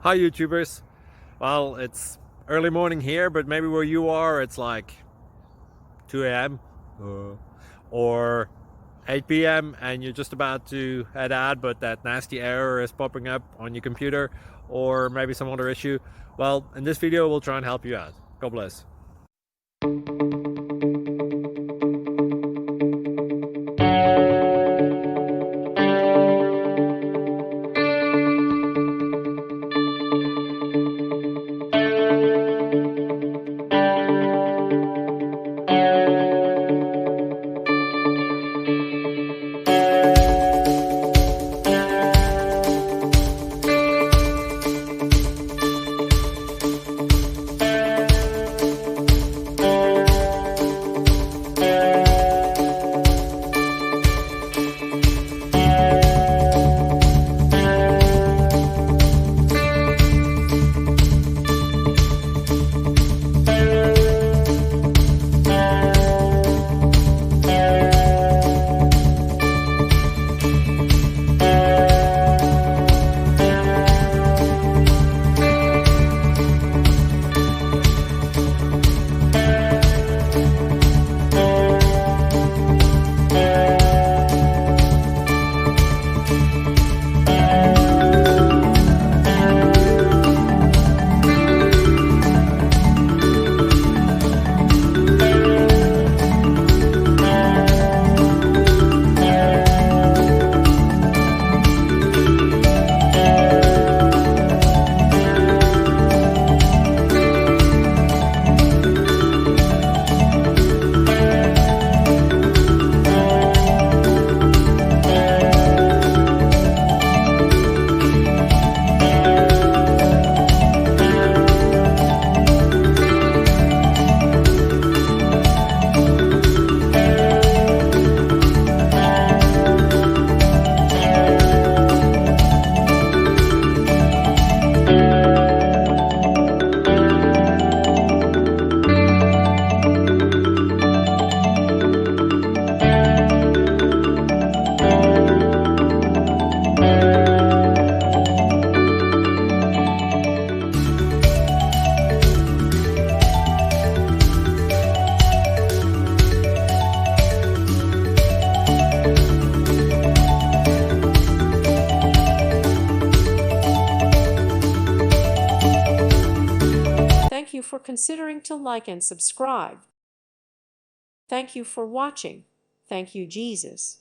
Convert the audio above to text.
Hi YouTubers. Well, it's early morning here, but maybe where you are it's like 2 a.m. or 8 p.m. and you're just about to head out, but that nasty error is popping up on your computer, or maybe some other issue. Well, in this video we'll try and help you out. God bless. Thank you for considering to like and subscribe. Thank you for watching. Thank you, Jesus.